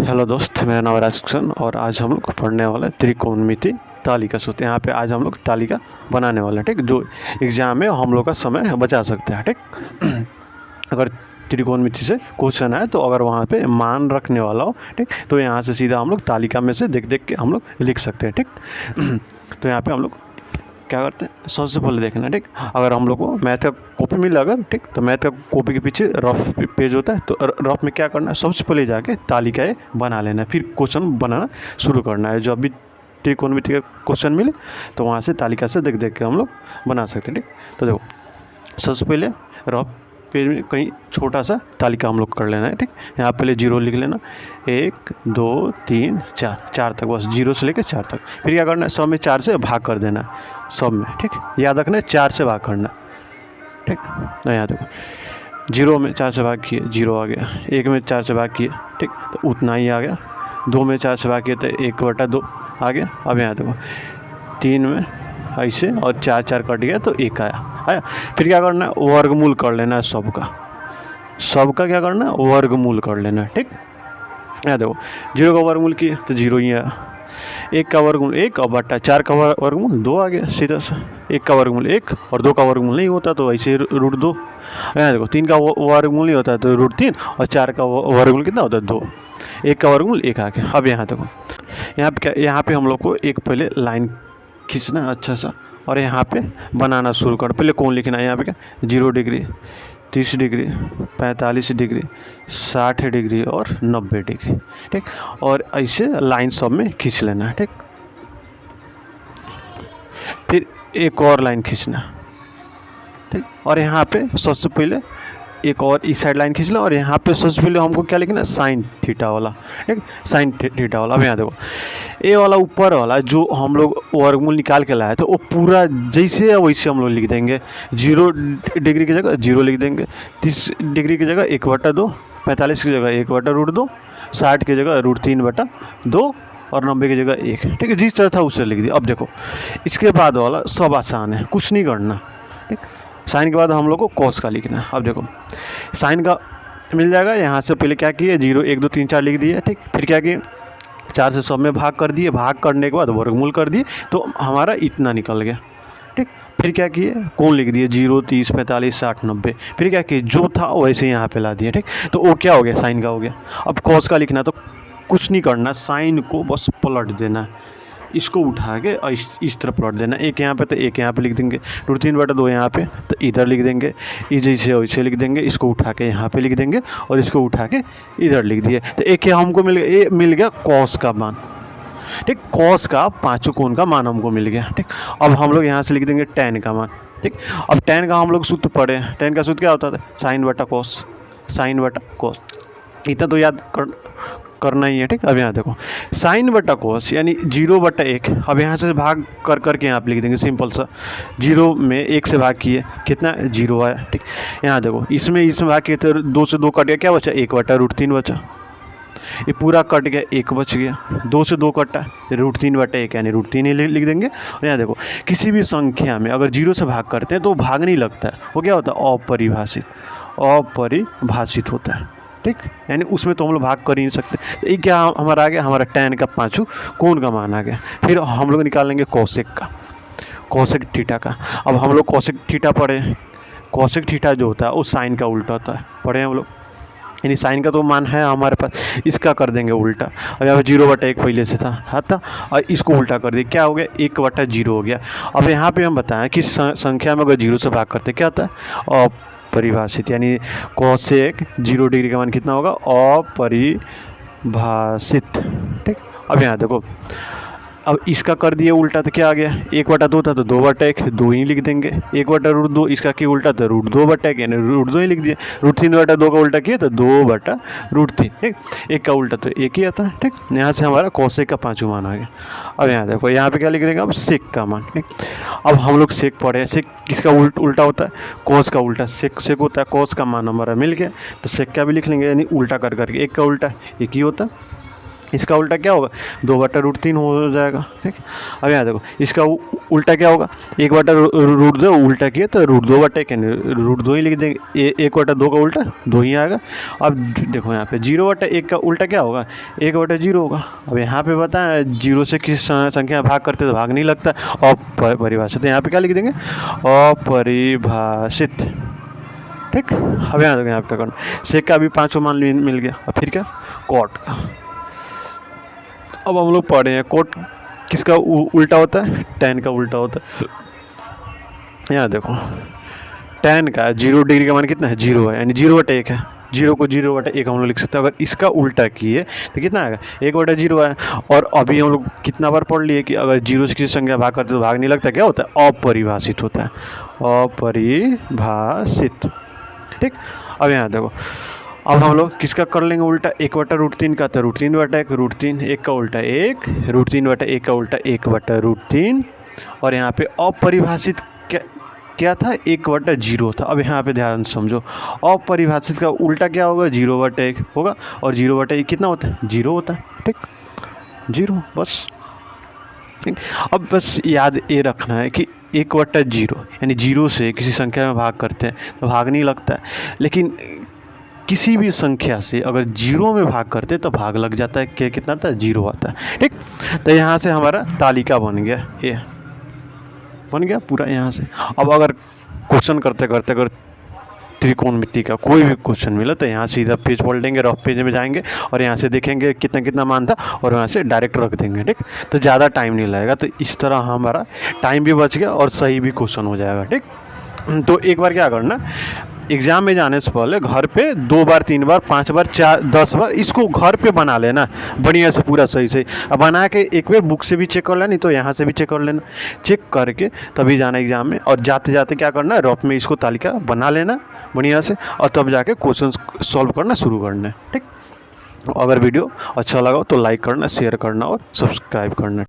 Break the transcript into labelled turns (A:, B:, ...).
A: Hello दोस्त, मेरा नाम है राजकिशन और आज हम लोग पढ़ने वाले त्रिकोणमिति तालिका सूत्र। यहाँ पे आज हम लोग तालिका बनाने वाले हैं, ठीक, जो एग्जाम में हम लोग का समय बचा सकते हैं, ठीक। अगर त्रिकोणमिति से क्वेश्चन आए तो अगर वहाँ पे मान रखने वाला हो, ठीक, तो यहाँ से सीधा हम लोग तालिका में से देख देख के हम लोग लिख सकते हैं, ठीक। तो यहाँ पे हम लोग क्या करते हैं, सबसे पहले देखना, ठीक, अगर हम लोग को मैथ का कॉपी मिला अगर, ठीक, तो मैथ का कॉपी के पीछे रफ पेज होता है, तो रफ में क्या करना है, सबसे पहले जाके तालिकाएँ बना लेना है, फिर क्वेश्चन बनाना शुरू करना है। जो अभी त्रिकोणमिति का क्वेश्चन मिले तो वहाँ से तालिका से देख देख के हम लोग बना सकते हैं, ठीक। तो देखो, सबसे पहले रफ पेज में कहीं छोटा सा तालिका हम लोग कर लेना है, ठीक। यहाँ पहले 0 लिख लेना, 1 2 3 4 तक, बस 0 से लेकर 4 तक। फिर क्या करना है, सब में 4 से भाग कर देना है, सब में, ठीक। याद रखना है 4 से भाग करना, ठीक। तो यहाँ देखो, 0 में 4 से भाग किए, 0 आ गया। 1 में 4 से भाग किए, ठीक, तो उतना ही आ गया। 2 में 4 से भाग किए तो 1/2 आ गया। अब यहाँ देखो, 3 में ऐसे और 4 कट गया तो 1 आया। फिर क्या करना है, वर्गमूल कर लेना है सबका क्या करना है, वर्गमूल कर लेना है, ठीक। यहाँ देखो, 0 का वर्गमूल किए तो 0 ही आया। 1 का वर्गमूल 1 और बट्टा 4 का वर्गमूल 2 आ गया सीधा सा। 1 का वर्गमूल 1 और 2 का वर्गमूल नहीं होता तो ऐसे √2। यहाँ देखो, 3 का वर्गमूल नहीं होता है तो √3 और 4 का वर्गमूल कितना होता है, 2। 1 का वर्गमूल 1 आ गया। अब यहाँ देखो, यहाँ पे हम लोग को एक पहले लाइन खींचना अच्छा सा और यहाँ पे बनाना शुरू कर। पहले कौन लिखना है, यहाँ पे क्या, 0 डिग्री, 30 डिग्री, 45 डिग्री, 60 डिग्री और 90 डिग्री, ठीक। और ऐसे लाइन सब में खींच लेना है, ठीक। फिर एक और लाइन खींचना, ठीक। और यहाँ पे सबसे पहले एक और इस साइड लाइन खींच लो और यहाँ पे सबसे पहले हमको क्या लिखना है, साइन थीटा वाला, ठीक, साइन थीटा वाला। अब यहाँ देखो, ए वाला ऊपर वाला जो हम लोग वर्गमूल निकाल के लाए तो वो पूरा जैसे है वैसे हम लोग लिख देंगे। 0 डिग्री की जगह 0 लिख देंगे, 30 डिग्री की जगह 1/2, 45 की जगह 1/√2, 60 की जगह √3/2 और 90 की जगह 1, ठीक है। जिस तरह था उससे लिख दिया। अब देखो, इसके बाद वाला सब आसान है, कुछ नहीं करना, ठीक। साइन के बाद हम लोग को कॉस का लिखना है। अब देखो, साइन का मिल जाएगा। यहाँ से पहले क्या किए, 0 1 2 3 4 लिख दिए, ठीक। फिर क्या किए, 4 से सब में भाग कर दिए, भाग करने के बाद वर्गमूल कर दिए तो हमारा इतना निकल गया, ठीक। फिर क्या किए, कौन लिख दिए, 0 30 45 60 90। फिर क्या किए, जो था वैसे यहाँ पे ला दिए, ठीक। तो वो क्या हो गया, साइन का हो गया। अब कॉस का लिखना तो कुछ नहीं करना, साइन को बस पलट देना, इसको उठा के इस तरफ पलट देना। एक यहाँ पे तो एक यहाँ पे लिख देंगे, √3/2 यहाँ पे तो इधर लिख देंगे, जैसे वैसे लिख देंगे। इसको उठा के यहाँ पे लिख देंगे और इसको उठा के इधर लिख दिए तो एक हमको मिल गया, ये मिल गया कॉस का मान, ठीक। कॉस का पाँचों कोण का मान हमको मिल गया, ठीक। अब हम लोग यहाँ से लिख देंगे tan का मान, ठीक। अब tan का हम लोग सूत्र पढ़े, tan का सूत्र क्या होता था, sin/cos, sin/cos, इतना तो याद करना ही है, ठीक। अब यहाँ देखो, sin/cos यानी 0/1। अब यहाँ से भाग कर करके यहाँ पे लिख देंगे सिंपल सा। 0 में 1 से भाग किए, कितना, 0 आया, ठीक। यहाँ देखो, इसमें भाग किए तो 2 से 2 कट गया, क्या बचा, 1/√3 बचा। ये पूरा कट गया, 1 बच गया। 2 से 2 कटा, √3/1 यानी √3 ही लिख देंगे। और यहाँ देखो, किसी भी संख्या में अगर 0 से भाग करते हैं तो भाग नहीं लगता है, वो क्या होता है, अपरिभाषित होता है, ठीक। यानी उसमें तो हम लोग भाग कर ही नहीं सकते। तो ये क्या हमारा आ गया, हमारा tan का पाँचों कोण का मान आ गया। फिर हम लोग निकाल लेंगे कोसेक थीटा का। अब हम लोग कोसेक थीटा पढ़े, कोसेक थीटा जो होता है वो साइन का उल्टा होता है, पढ़े हम लोग। यानी साइन का तो मान है हमारे पास, इसका कर देंगे उल्टा। अब यहाँ पर 0/1 पहले से था और इसको उल्टा कर दिए, क्या हो गया, 1/0 हो गया। अब यहाँ पे हम बताएं कि संख्या में अगर 0 से भाग करते क्या होता है, अपरिभाषित, यानी कोसेक 0 डिग्री का मान कितना होगा, अपरिभाषित, ठीक। अब यहाँ देखो, अब इसका कर दिए उल्टा तो क्या आ गया, 1/2 था तो 2/1, 2 ही लिख देंगे। 1/√2, इसका क्या उल्टा था, √2/1 यानी √2 ही लिख दिए। √3/2 का उल्टा किया तो 2/√3, ठीक। 1 का उल्टा तो 1 ही आता है, ठीक। यहाँ से हमारा कोसेक का पाँचों मान आ गया। अब यहाँ देखो, यहाँ पे क्या लिख देंगे, अब सेक का मान, ठीक। अब हम लोग सेक पढ़े, सेक किसका उल्टा होता है, कोस का उल्टा सेक होता है। कोस का मान हमारा मिल गया तो सेक का भी लिख लेंगे, यानी उल्टा कर करके, 1 का उल्टा 1 ही होता है। इसका उल्टा क्या होगा, 2/√3 हो जाएगा। ठीक, अब यहाँ देखो इसका उल्टा क्या होगा, 1/√2 उल्टा किया तो √2/1 यानी √2 ही लिख देंगे। 1/2 का उल्टा 2 ही आएगा। अब देखो यहाँ पे 0/1 का उल्टा क्या होगा, 1/0 होगा। अब यहाँ पे बताएं 0 से किस संख्या भाग करते तो भाग नहीं लगता, अपरिभाषित। यहाँ पे क्या लिख देंगे, अपरिभाषित। ठीक, अब यहाँ देखो यहाँ पे क्या करना, सेक का भी 5 मान मिल गया। अब फिर क्या, कॉट का। अब हम लोग पढ़े हैं कोट किसका उल्टा होता है, tan का उल्टा होता है। यहाँ देखो tan का 0 डिग्री का मान कितना है, 0 है, यानी 0/1 है। 0 को 0/1 हम लोग लिख सकते हैं। अगर इसका उल्टा किए तो कितना आएगा, 1/0 है। और अभी हम लोग कितना बार पढ़ लिए कि अगर 0 से किसी संख्या भाग करते तो भाग नहीं लगता, क्या होता है, अपरिभाषित होता है, अपरिभाषित। ठीक, अब यहाँ देखो अब हम लोग किसका कर लेंगे उल्टा, 1/√3 का, तो √3/1, √3 1 का उल्टा 1, √3/1 का उल्टा 1/√3। और यहाँ पे अपरिभाषित क्या था, 1/0 था। अब यहाँ पे ध्यान से समझो, अपरिभाषित का उल्टा क्या होगा, 0/1 होगा। और 0/1 कितना होता है, 0 होता है। ठीक, 0 बस। ठीक, अब बस याद ये रखना है कि 1/0 यानी 0 से किसी संख्या में भाग करते हैं तो भाग नहीं लगता है, लेकिन किसी भी संख्या से अगर 0 में भाग करते तो भाग लग जाता है। क्या कितना था, 0 आता है। ठीक, तो यहाँ से हमारा तालिका बन गया, ये बन गया पूरा यहाँ से। अब अगर क्वेश्चन करते करते अगर त्रिकोणमिति का कोई भी क्वेश्चन मिला तो यहाँ सीधा पेज पलटेंगे, रफ पेज में जाएंगे और यहाँ से देखेंगे कितना कितना मान था और यहाँ से डायरेक्ट रख देंगे। ठीक, तो ज़्यादा टाइम नहीं लगेगा। तो इस तरह हमारा टाइम भी बच गया और सही भी क्वेश्चन हो जाएगा। ठीक, तो एक बार क्या करना, एग्ज़ाम में जाने से पहले घर पे 2 बार 3 बार 5 बार 4 10 बार इसको घर पे बना लेना बढ़िया से, पूरा सही से। अब बना के एक बार बुक से भी चेक कर लेना, नहीं तो यहाँ से भी चेक कर लेना। चेक करके तभी जाना एग्ज़ाम में, और जाते जाते क्या करना, रफ में इसको तालिका बना लेना बढ़िया से, और तब जाके क्वेश्चन सॉल्व करना शुरू करना है। ठीक, अगर वीडियो अच्छा लगा तो लाइक करना, शेयर करना और सब्सक्राइब करना।